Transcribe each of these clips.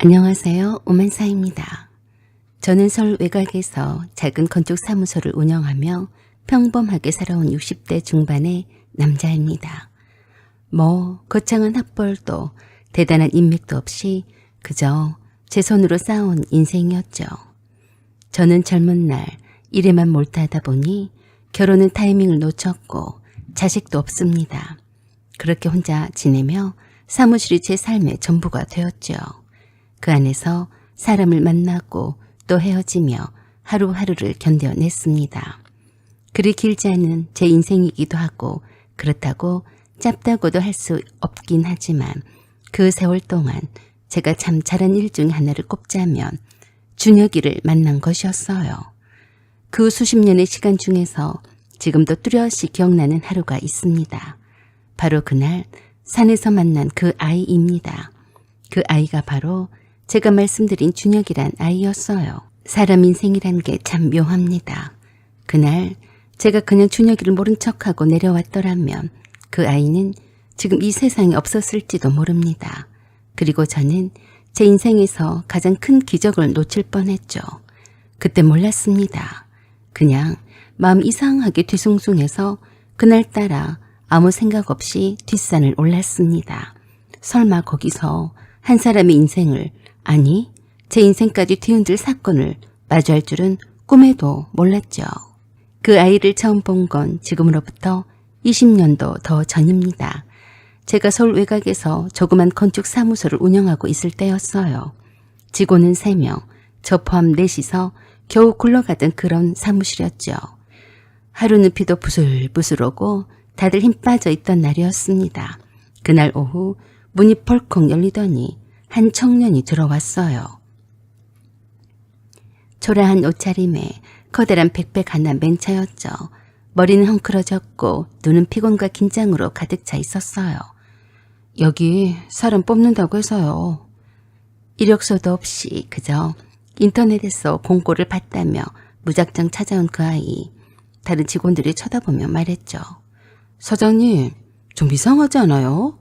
안녕하세요. 오만사입니다. 저는 서울 외곽에서 작은 건축 사무소를 운영하며 평범하게 살아온 60대 중반의 남자입니다. 거창한 학벌도 대단한 인맥도 없이 그저 제 손으로 쌓아온 인생이었죠. 저는 젊은 날 일에만 몰두하다 보니 결혼은 타이밍을 놓쳤고 자식도 없습니다. 그렇게 혼자 지내며 사무실이 제 삶의 전부가 되었죠. 그 안에서 사람을 만나고 또 헤어지며 하루하루를 견뎌냈습니다. 그리 길지 않은 제 인생이기도 하고 그렇다고 짧다고도 할 수 없긴 하지만 그 세월 동안 제가 참 잘한 일 중 하나를 꼽자면 준혁이를 만난 것이었어요. 그 수십 년의 시간 중에서 지금도 뚜렷이 기억나는 하루가 있습니다. 바로 그날 산에서 만난 그 아이입니다. 그 아이가 바로 제가 말씀드린 준혁이란 아이였어요. 사람 인생이란 게 참 묘합니다. 그날 제가 그냥 준혁이를 모른 척하고 내려왔더라면 그 아이는 지금 이 세상에 없었을지도 모릅니다. 그리고 저는 제 인생에서 가장 큰 기적을 놓칠 뻔했죠. 그때 몰랐습니다. 그냥 마음 이상하게 뒤숭숭해서 그날따라 아무 생각 없이 뒷산을 올랐습니다. 설마 거기서 한 사람의 인생을, 아니 제 인생까지 뒤흔들 사건을 마주할 줄은 꿈에도 몰랐죠. 그 아이를 처음 본 건 지금으로부터 20년도 더 전입니다. 제가 서울 외곽에서 조그만 건축 사무소를 운영하고 있을 때였어요. 직원은 3명, 저 포함 넷이서 겨우 굴러가던 그런 사무실이었죠. 하루는 비도 부슬부슬 오고 다들 힘 빠져 있던 날이었습니다. 그날 오후 문이 벌컥 열리더니 한 청년이 들어왔어요. 초라한 옷차림에 커다란 백팩 하나 맨 차였죠. 머리는 헝클어졌고 눈은 피곤과 긴장으로 가득 차 있었어요. 여기 사람 뽑는다고 해서요. 이력서도 없이 그저 인터넷에서 공고를 봤다며 무작정 찾아온 그 아이. 다른 직원들이 쳐다보며 말했죠. 사장님, 좀 이상하지 않아요?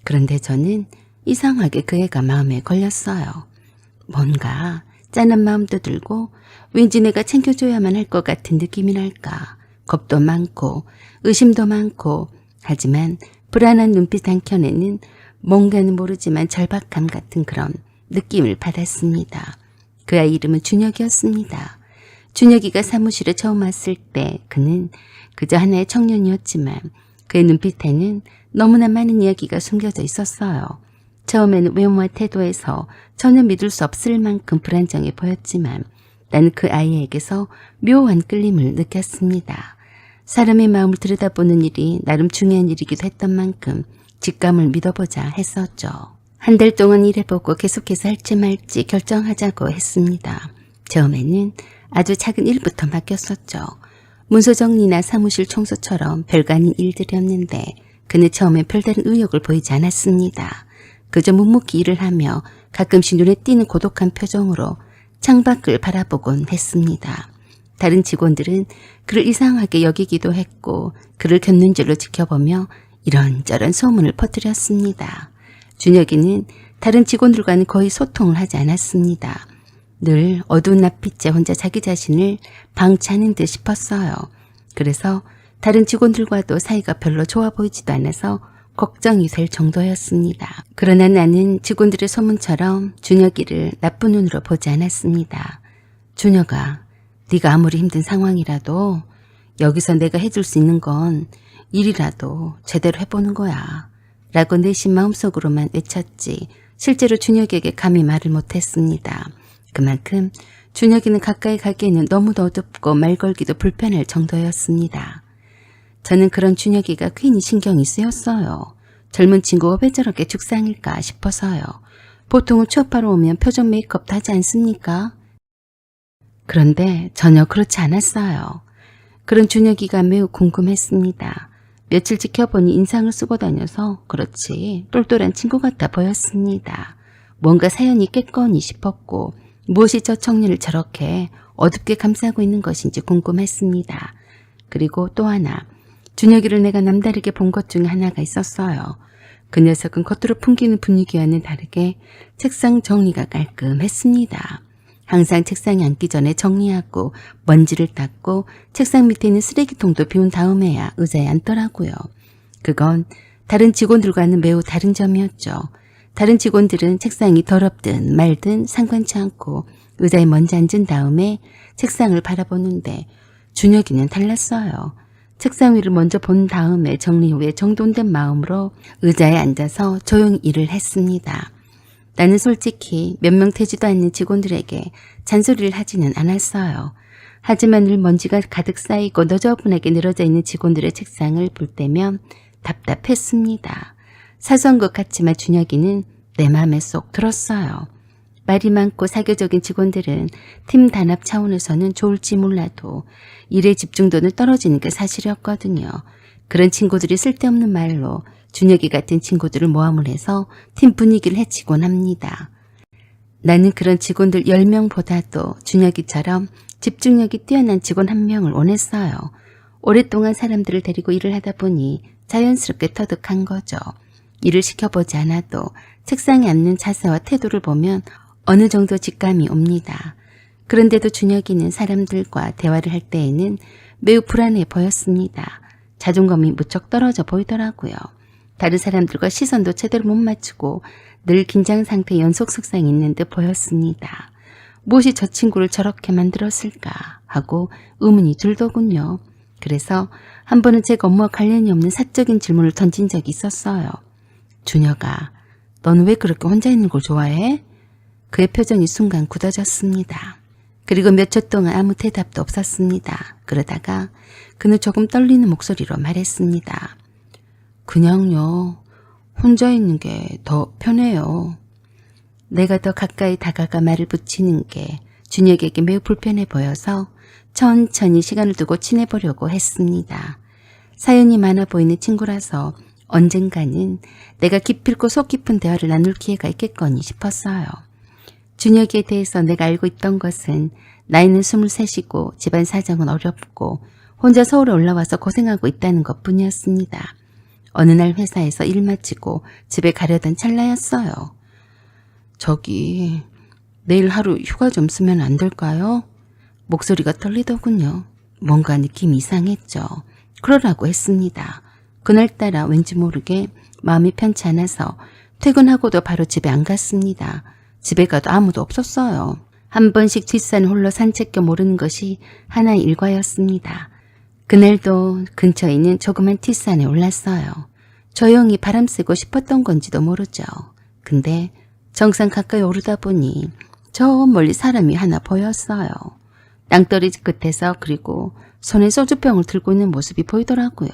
그런데 저는 이상하게 그 애가 마음에 걸렸어요. 뭔가 짠한 마음도 들고 왠지 내가 챙겨줘야만 할 것 같은 느낌이랄까. 겁도 많고 의심도 많고 하지만 불안한 눈빛 한켠에는 뭔가는 모르지만 절박함 같은 그런 느낌을 받았습니다. 그 아이 이름은 준혁이었습니다. 준혁이가 사무실에 처음 왔을 때 그는 그저 하나의 청년이었지만 그의 눈빛에는 너무나 많은 이야기가 숨겨져 있었어요. 처음에는 외모와 태도에서 전혀 믿을 수 없을 만큼 불안정해 보였지만 나는 그 아이에게서 묘한 끌림을 느꼈습니다. 사람의 마음을 들여다보는 일이 나름 중요한 일이기도 했던 만큼 직감을 믿어보자 했었죠. 한 달 동안 일해보고 계속해서 할지 말지 결정하자고 했습니다. 처음에는 아주 작은 일부터 맡겼었죠. 문서 정리나 사무실 청소처럼 별거 아닌 일들이었는데 그는 처음에 별다른 의욕을 보이지 않았습니다. 그저 묵묵히 일을 하며 가끔씩 눈에 띄는 고독한 표정으로 창밖을 바라보곤 했습니다. 다른 직원들은 그를 이상하게 여기기도 했고 그를 곁눈질로 지켜보며 이런저런 소문을 퍼뜨렸습니다. 준혁이는 다른 직원들과는 거의 소통을 하지 않았습니다. 늘 어두운 낯빛에 혼자 자기 자신을 방치하는 듯 싶었어요. 그래서 다른 직원들과도 사이가 별로 좋아 보이지도 않아서 걱정이 될 정도였습니다. 그러나 나는 직원들의 소문처럼 준혁이를 나쁜 눈으로 보지 않았습니다. 준혁아, 네가 아무리 힘든 상황이라도 여기서 내가 해줄 수 있는 건 일이라도 제대로 해보는 거야. 라고 내심 마음속으로만 외쳤지 실제로 준혁에게 감히 말을 못했습니다. 그만큼 준혁이는 가까이 가기에는 너무도 어둡고 말 걸기도 불편할 정도였습니다. 저는 그런 준혁이가 괜히 신경이 쓰였어요. 젊은 친구가 왜 저렇게 죽상일까 싶어서요. 보통은 취업하러 오면 표정 메이크업도 하지 않습니까? 그런데 전혀 그렇지 않았어요. 그런 준혁이가 매우 궁금했습니다. 며칠 지켜보니 인상을 쓰고 다녀서 그렇지 똘똘한 친구 같아 보였습니다. 뭔가 사연이 있겠거니 싶었고 무엇이 저 청년을 저렇게 어둡게 감싸고 있는 것인지 궁금했습니다. 그리고 또 하나, 준혁이를 내가 남다르게 본 것 중에 하나가 있었어요. 그 녀석은 겉으로 풍기는 분위기와는 다르게 책상 정리가 깔끔했습니다. 항상 책상에 앉기 전에 정리하고 먼지를 닦고 책상 밑에 있는 쓰레기통도 비운 다음에야 의자에 앉더라고요. 그건 다른 직원들과는 매우 다른 점이었죠. 다른 직원들은 책상이 더럽든 말든 상관치 않고 의자에 먼저 앉은 다음에 책상을 바라보는데 준혁이는 달랐어요. 책상 위를 먼저 본 다음에 정리 후에 정돈된 마음으로 의자에 앉아서 조용히 일을 했습니다. 나는 솔직히 몇 명 되지도 않는 직원들에게 잔소리를 하지는 않았어요. 하지만 늘 먼지가 가득 쌓이고 너저분하게 늘어져 있는 직원들의 책상을 볼 때면 답답했습니다. 사소한 것 같지만 준혁이는 내 마음에 쏙 들었어요. 말이 많고 사교적인 직원들은 팀 단합 차원에서는 좋을지 몰라도 일의 집중도는 떨어지는 게 사실이었거든요. 그런 친구들이 쓸데없는 말로 준혁이 같은 친구들을 모함을 해서 팀 분위기를 해치곤 합니다. 나는 그런 직원들 10명보다도 준혁이처럼 집중력이 뛰어난 직원 1명을 원했어요. 오랫동안 사람들을 데리고 일을 하다 보니 자연스럽게 터득한 거죠. 일을 시켜보지 않아도 책상에 앉는 자세와 태도를 보면 어느 정도 직감이 옵니다. 그런데도 준혁이는 사람들과 대화를 할 때에는 매우 불안해 보였습니다. 자존감이 무척 떨어져 보이더라고요. 다른 사람들과 시선도 제대로 못 맞추고 늘 긴장 상태 연속 속상이 있는 듯 보였습니다. 무엇이 저 친구를 저렇게 만들었을까 하고 의문이 들더군요. 그래서 한 번은 제가 업무와 관련이 없는 사적인 질문을 던진 적이 있었어요. 준혁아, 넌 왜 그렇게 혼자 있는 걸 좋아해? 그의 표정이 순간 굳어졌습니다. 그리고 몇 초 동안 아무 대답도 없었습니다. 그러다가 그는 조금 떨리는 목소리로 말했습니다. 그냥요, 혼자 있는 게 더 편해요. 내가 더 가까이 다가가 말을 붙이는 게 준혁에게 매우 불편해 보여서 천천히 시간을 두고 친해보려고 했습니다. 사연이 많아 보이는 친구라서 언젠가는 내가 기필코 속 깊은 대화를 나눌 기회가 있겠거니 싶었어요. 준혁이에 대해서 내가 알고 있던 것은 나이는 23이고 집안 사정은 어렵고 혼자 서울에 올라와서 고생하고 있다는 것뿐이었습니다. 어느 날 회사에서 일 마치고 집에 가려던 찰나였어요. 저기 내일 하루 휴가 좀 쓰면 안 될까요? 목소리가 떨리더군요. 뭔가 느낌이 이상했죠. 그러라고 했습니다. 그날따라 왠지 모르게 마음이 편치 않아서 퇴근하고도 바로 집에 안 갔습니다. 집에 가도 아무도 없었어요. 한 번씩 뒷산 홀로 산책 겸 오르는 것이 하나의 일과였습니다. 그날도 근처에 있는 조그만 뒷산에 올랐어요. 조용히 바람 쐬고 싶었던 건지도 모르죠. 근데 정상 가까이 오르다 보니 저 멀리 사람이 하나 보였어요. 땅떨이 끝에서 그리고 손에 소주병을 들고 있는 모습이 보이더라고요.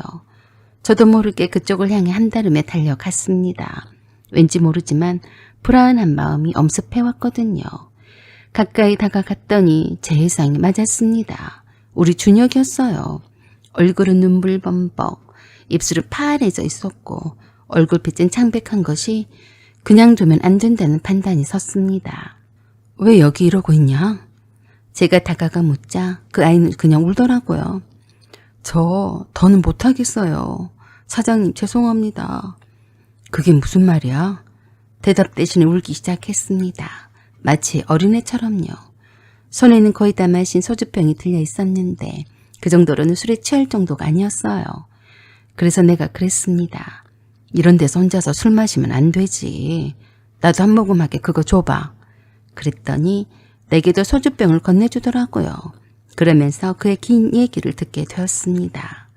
저도 모르게 그쪽을 향해 한달음에 달려갔습니다. 왠지 모르지만 불안한 마음이 엄습해왔거든요. 가까이 다가갔더니 제 예상이 맞았습니다. 우리 준혁이었어요. 얼굴은 눈물 범벅, 입술은 파래져 있었고 얼굴빛은 창백한 것이 그냥 두면 안 된다는 판단이 섰습니다. 왜 여기 이러고 있냐? 제가 다가가 묻자 그 아이는 그냥 울더라고요. 저 더는 못하겠어요. 사장님 죄송합니다. 그게 무슨 말이야? 대답 대신에 울기 시작했습니다. 마치 어린애처럼요. 손에는 거의 다 마신 소주병이 들려 있었는데 그 정도로는 술에 취할 정도가 아니었어요. 그래서 내가 그랬습니다. 이런 데서 혼자서 술 마시면 안 되지. 나도 한 모금 하게 그거 줘봐. 그랬더니 내게도 소주병을 건네주더라고요. 그러면서 그의 긴 얘기를 듣게 되었습니다.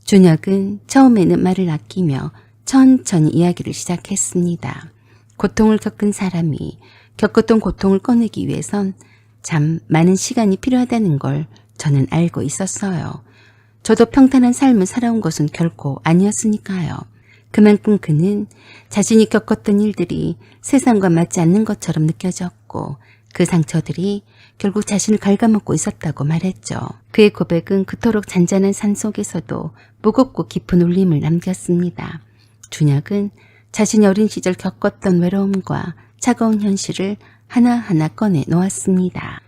준혁은 처음에는 말을 아끼며 천천히 이야기를 시작했습니다. 고통을 겪은 사람이 겪었던 고통을 꺼내기 위해선 참 많은 시간이 필요하다는 걸 저는 알고 있었어요. 저도 평탄한 삶을 살아온 것은 결코 아니었으니까요. 그만큼 그는 자신이 겪었던 일들이 세상과 맞지 않는 것처럼 느껴졌고 그 상처들이 결국 자신을 갉아먹고 있었다고 말했죠. 그의 고백은 그토록 잔잔한 산 속에서도 무겁고 깊은 울림을 남겼습니다. 준혁은 자신이 어린 시절 겪었던 외로움과 차가운 현실을 하나하나 꺼내 놓았습니다.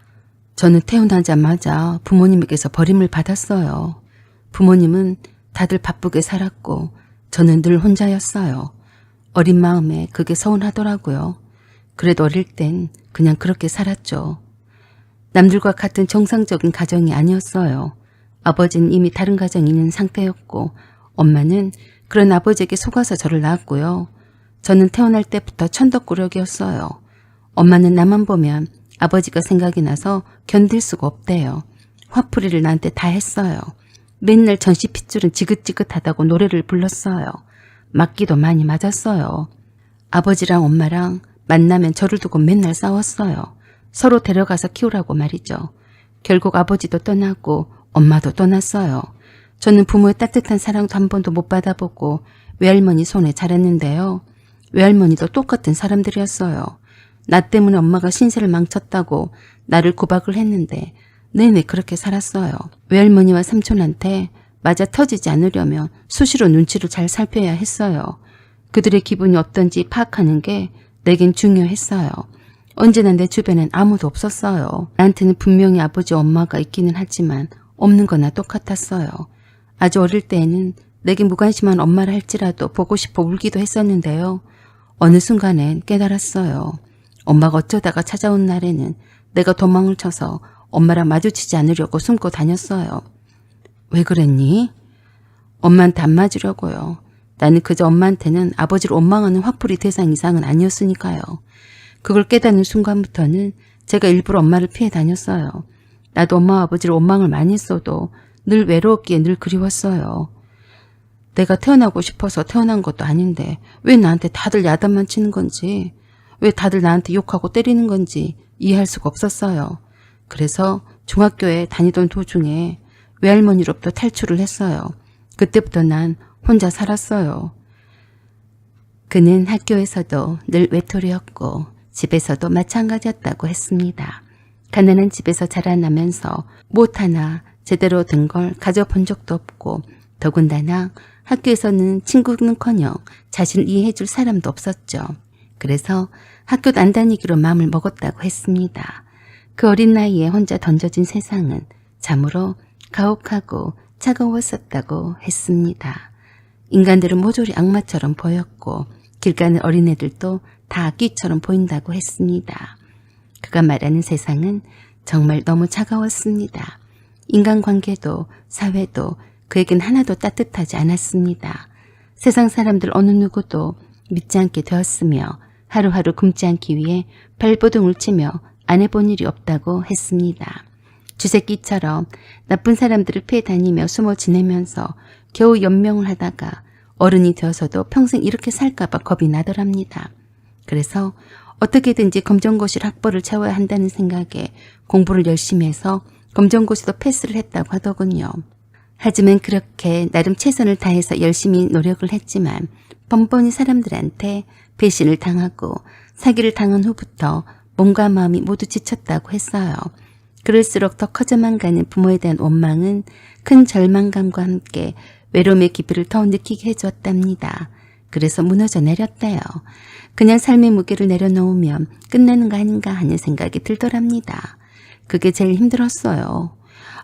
저는 태어나자마자 부모님에게서 버림을 받았어요. 부모님은 다들 바쁘게 살았고 저는 늘 혼자였어요. 어린 마음에 그게 서운하더라고요. 그래도 어릴 땐 그냥 그렇게 살았죠. 남들과 같은 정상적인 가정이 아니었어요. 아버지는 이미 다른 가정이 있는 상태였고 엄마는 그런 아버지에게 속아서 저를 낳았고요. 저는 태어날 때부터 천덕꾸러기였어요. 엄마는 나만 보면 아버지가 생각이 나서 견딜 수가 없대요. 화풀이를 나한테 다 했어요. 맨날 전시 핏줄은 지긋지긋하다고 노래를 불렀어요. 맞기도 많이 맞았어요. 아버지랑 엄마랑 만나면 저를 두고 맨날 싸웠어요. 서로 데려가서 키우라고 말이죠. 결국 아버지도 떠나고 엄마도 떠났어요. 저는 부모의 따뜻한 사랑도 한 번도 못 받아보고 외할머니 손에 자랐는데요. 외할머니도 똑같은 사람들이었어요. 나 때문에 엄마가 신세를 망쳤다고 나를 구박을 했는데 내내 그렇게 살았어요. 외할머니와 삼촌한테 맞아 터지지 않으려면 수시로 눈치를 잘 살펴야 했어요. 그들의 기분이 어떤지 파악하는 게 내겐 중요했어요. 언제나 내 주변엔 아무도 없었어요. 나한테는 분명히 아버지 엄마가 있기는 하지만 없는 거나 똑같았어요. 아주 어릴 때에는 내게 무관심한 엄마를 할지라도 보고 싶어 울기도 했었는데요. 어느 순간엔 깨달았어요. 엄마가 어쩌다가 찾아온 날에는 내가 도망을 쳐서 엄마랑 마주치지 않으려고 숨고 다녔어요. 왜 그랬니? 엄마한테 안 맞으려고요. 나는 그저 엄마한테는 아버지를 원망하는 화풀이 대상 이상은 아니었으니까요. 그걸 깨닫는 순간부터는 제가 일부러 엄마를 피해 다녔어요. 나도 엄마와 아버지를 원망을 많이 했어도 늘 외로웠기에 늘 그리웠어요. 내가 태어나고 싶어서 태어난 것도 아닌데 왜 나한테 다들 야단만 치는 건지, 왜 다들 나한테 욕하고 때리는 건지 이해할 수가 없었어요. 그래서 중학교에 다니던 도중에 외할머니로부터 탈출을 했어요. 그때부터 난 혼자 살았어요. 그는 학교에서도 늘 외톨이였고 집에서도 마찬가지였다고 했습니다. 가난한 집에서 자라나면서 못 하나 제대로 된 걸 가져본 적도 없고 더군다나 학교에서는 친구는커녕 자신을 이해해줄 사람도 없었죠. 그래서 학교도 안 다니기로 마음을 먹었다고 했습니다. 그 어린 나이에 혼자 던져진 세상은 참으로 가혹하고 차가웠었다고 했습니다. 인간들은 모조리 악마처럼 보였고 길 가는 어린애들도 다 악귀처럼 보인다고 했습니다. 그가 말하는 세상은 정말 너무 차가웠습니다. 인간관계도 사회도 그에겐 하나도 따뜻하지 않았습니다. 세상 사람들 어느 누구도 믿지 않게 되었으며 하루하루 굶지 않기 위해 발버둥을 치며 안 해본 일이 없다고 했습니다. 쥐새끼처럼 나쁜 사람들을 피해 다니며 숨어 지내면서 겨우 연명을 하다가 어른이 되어서도 평생 이렇게 살까봐 겁이 나더랍니다. 그래서 어떻게든지 검정고시를 학벌을 채워야 한다는 생각에 공부를 열심히 해서 검정고시도 패스를 했다고 하더군요. 하지만 그렇게 나름 최선을 다해서 열심히 노력을 했지만 번번이 사람들한테 배신을 당하고 사기를 당한 후부터 몸과 마음이 모두 지쳤다고 했어요. 그럴수록 더 커져만 가는 부모에 대한 원망은 큰 절망감과 함께 외로움의 깊이를 더 느끼게 해주었답니다. 그래서 무너져 내렸대요. 그냥 삶의 무게를 내려놓으면 끝나는 거 아닌가 하는 생각이 들더랍니다. 그게 제일 힘들었어요.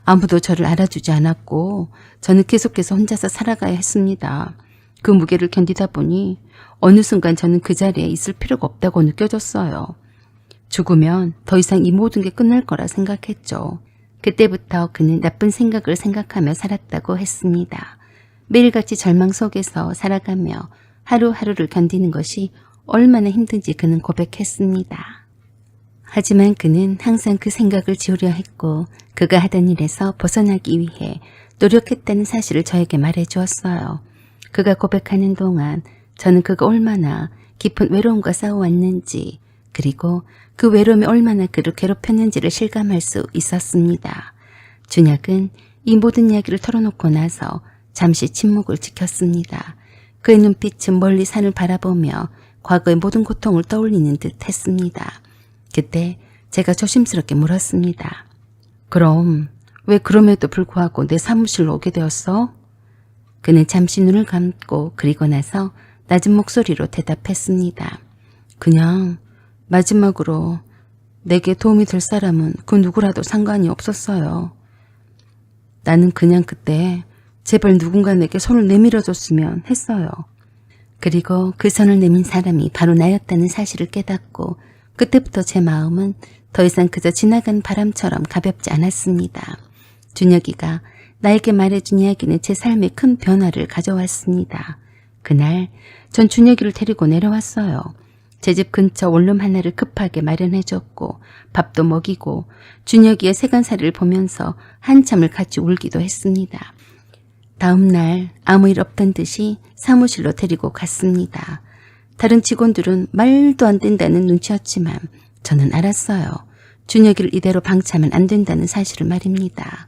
아무도 저를 알아주지 않았고 저는 계속해서 혼자서 살아가야 했습니다. 그 무게를 견디다 보니 어느 순간 저는 그 자리에 있을 필요가 없다고 느껴졌어요. 죽으면 더 이상 이 모든 게 끝날 거라 생각했죠. 그때부터 그는 나쁜 생각을 생각하며 살았다고 했습니다. 매일같이 절망 속에서 살아가며 하루하루를 견디는 것이 얼마나 힘든지 그는 고백했습니다. 하지만 그는 항상 그 생각을 지우려 했고 그가 하던 일에서 벗어나기 위해 노력했다는 사실을 저에게 말해주었어요. 그가 고백하는 동안 저는 그가 얼마나 깊은 외로움과 싸워왔는지 그리고 그 외로움이 얼마나 그를 괴롭혔는지를 실감할 수 있었습니다. 준혁은 이 모든 이야기를 털어놓고 나서 잠시 침묵을 지켰습니다. 그의 눈빛은 멀리 산을 바라보며 과거의 모든 고통을 떠올리는 듯 했습니다. 그때 제가 조심스럽게 물었습니다. 그럼 왜 그럼에도 불구하고 내 사무실로 오게 되었어? 그는 잠시 눈을 감고 그리고 나서 낮은 목소리로 대답했습니다. 그냥 마지막으로 내게 도움이 될 사람은 그 누구라도 상관이 없었어요. 나는 그냥 그때 제발 누군가 내게 손을 내밀어줬으면 했어요. 그리고 그 손을 내민 사람이 바로 나였다는 사실을 깨닫고 그때부터 제 마음은 더 이상 그저 지나간 바람처럼 가볍지 않았습니다. 준혁이가 나에게 말해준 이야기는 제 삶에 큰 변화를 가져왔습니다. 그날 전 준혁이를 데리고 내려왔어요. 제 집 근처 원룸 하나를 급하게 마련해줬고 밥도 먹이고 준혁이의 세간살이를 보면서 한참을 같이 울기도 했습니다. 다음 날 아무 일 없던 듯이 사무실로 데리고 갔습니다. 다른 직원들은 말도 안 된다는 눈치였지만 저는 알았어요. 준혁이를 이대로 방치하면 안 된다는 사실을 말입니다.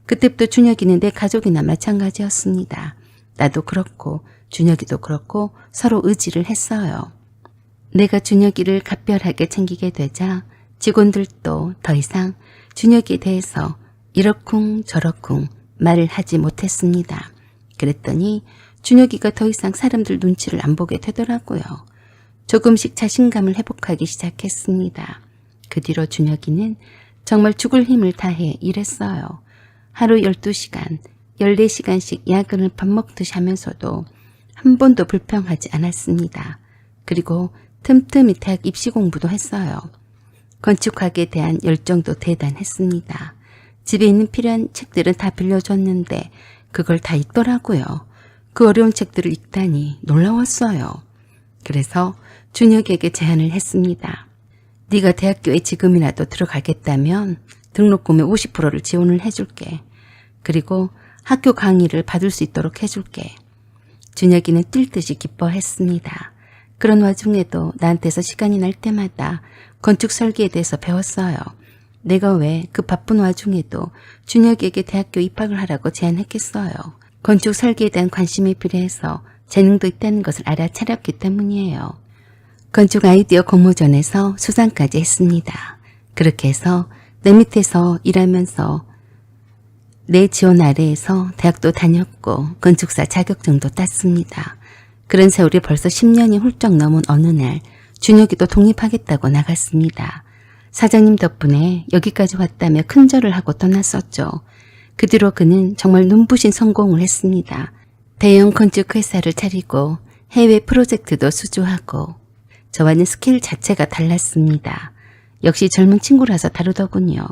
그때부터 준혁이는 내 가족이나 마찬가지였습니다. 나도 그렇고 준혁이도 그렇고 서로 의지를 했어요. 내가 준혁이를 각별하게 챙기게 되자 직원들도 더 이상 준혁이에 대해서 이러쿵 저러쿵 말을 하지 못했습니다. 그랬더니 준혁이가 더 이상 사람들 눈치를 안 보게 되더라고요. 조금씩 자신감을 회복하기 시작했습니다. 그 뒤로 준혁이는 정말 죽을 힘을 다해 일했어요. 하루 12시간, 14시간씩 야근을 밥 먹듯이 하면서도 한 번도 불평하지 않았습니다. 그리고 틈틈이 대학 입시 공부도 했어요. 건축학에 대한 열정도 대단했습니다. 집에 있는 필요한 책들은 다 빌려줬는데 그걸 다 읽더라고요. 그 어려운 책들을 읽다니 놀라웠어요. 그래서 준혁에게 제안을 했습니다. 네가 대학교에 지금이라도 들어가겠다면 등록금의 50%를 지원을 해줄게. 그리고 학교 강의를 받을 수 있도록 해줄게. 준혁이는 뛸 듯이 기뻐했습니다. 그런 와중에도 나한테서 시간이 날 때마다 건축 설계에 대해서 배웠어요. 내가 왜 그 바쁜 와중에도 준혁에게 대학교 입학을 하라고 제안했겠어요. 건축 설계에 대한 관심이 필요해서 재능도 있다는 것을 알아차렸기 때문이에요. 건축 아이디어 공모전에서 수상까지 했습니다. 그렇게 해서 내 밑에서 일하면서 내 지원 아래에서 대학도 다녔고 건축사 자격증도 땄습니다. 그런 세월이 벌써 10년이 훌쩍 넘은 어느 날 준혁이도 독립하겠다고 나갔습니다. 사장님 덕분에 여기까지 왔다며 큰절을 하고 떠났었죠. 그 뒤로 그는 정말 눈부신 성공을 했습니다. 대형 건축 회사를 차리고 해외 프로젝트도 수주하고 저와는 스킬 자체가 달랐습니다. 역시 젊은 친구라서 다르더군요.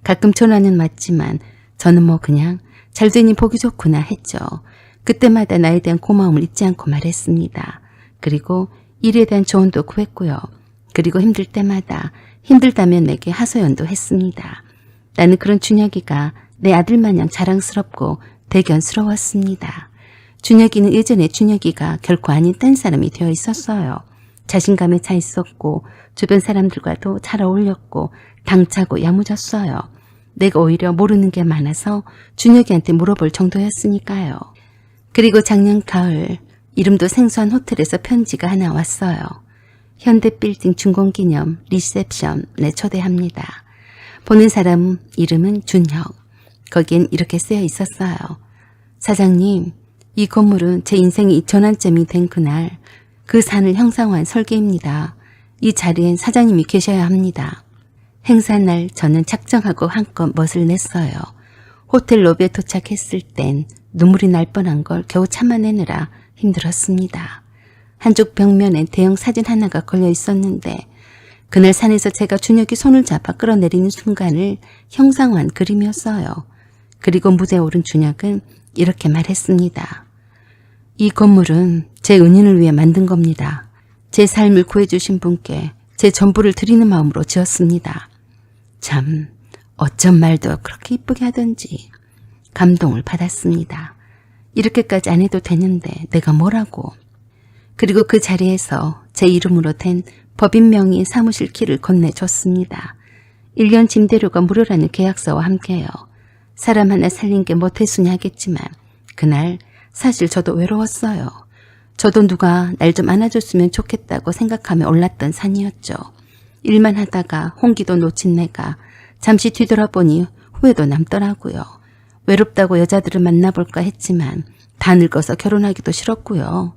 가끔 전화는 맞지만 저는 뭐 그냥 잘되니 보기 좋구나 했죠. 그때마다 나에 대한 고마움을 잊지 않고 말했습니다. 그리고 일에 대한 조언도 구했고요. 그리고 힘들 때마다 힘들다면 내게 하소연도 했습니다. 나는 그런 준혁이가 내 아들 마냥 자랑스럽고 대견스러웠습니다. 준혁이는 예전에 준혁이가 결코 아닌 딴 사람이 되어 있었어요. 자신감에 차 있었고 주변 사람들과도 잘 어울렸고 당차고 야무졌어요. 내가 오히려 모르는 게 많아서 준혁이한테 물어볼 정도였으니까요. 그리고 작년 가을 이름도 생소한 호텔에서 편지가 하나 왔어요. 현대빌딩 준공기념 리셉션에 초대합니다. 보낸 사람 이름은 준혁. 거기엔 이렇게 쓰여 있었어요. 사장님, 이 건물은 제 인생의 전환점이 된 그날 그 산을 형상화한 설계입니다. 이 자리엔 사장님이 계셔야 합니다. 행사날 저는 작정하고 한껏 멋을 냈어요. 호텔 로비에 도착했을 땐 눈물이 날 뻔한 걸 겨우 참아내느라 힘들었습니다. 한쪽 벽면엔 대형 사진 하나가 걸려 있었는데 그날 산에서 제가 준혁이 손을 잡아 끌어내리는 순간을 형상화한 그림이었어요. 그리고 무대에 오른 준혁은 이렇게 말했습니다. 이 건물은 제 은인을 위해 만든 겁니다. 제 삶을 구해주신 분께 제 전부를 드리는 마음으로 지었습니다. 참 어쩜 말도 그렇게 이쁘게 하던지 감동을 받았습니다. 이렇게까지 안 해도 되는데 내가 뭐라고. 그리고 그 자리에서 제 이름으로 된 법인 명의 사무실 키를 건네줬습니다. 1년 짐대료가 무료라는 계약서와 함께요. 사람 하나 살린 게 모태수냐 하겠지만 그날 사실 저도 외로웠어요. 저도 누가 날 좀 안아줬으면 좋겠다고 생각하며 올랐던 산이었죠. 일만 하다가 홍기도 놓친 내가 잠시 뒤돌아보니 후회도 남더라고요. 외롭다고 여자들을 만나볼까 했지만 다 늙어서 결혼하기도 싫었고요.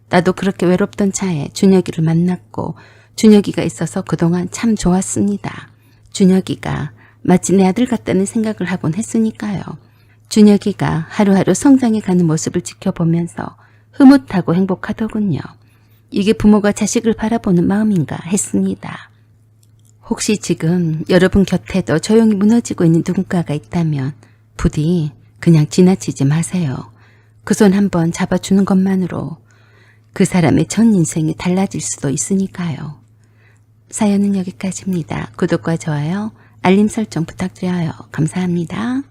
나도 그렇게 외롭던 차에 준혁이를 만났고 준혁이가 있어서 그동안 참 좋았습니다. 준혁이가 마치 내 아들 같다는 생각을 하곤 했으니까요. 준혁이가 하루하루 성장해가는 모습을 지켜보면서 흐뭇하고 행복하더군요. 이게 부모가 자식을 바라보는 마음인가 했습니다. 혹시 지금 여러분 곁에도 조용히 무너지고 있는 누군가가 있다면 부디 그냥 지나치지 마세요. 그 손 한번 잡아주는 것만으로 그 사람의 전 인생이 달라질 수도 있으니까요. 사연은 여기까지입니다. 구독과 좋아요, 알림 설정 부탁드려요. 감사합니다.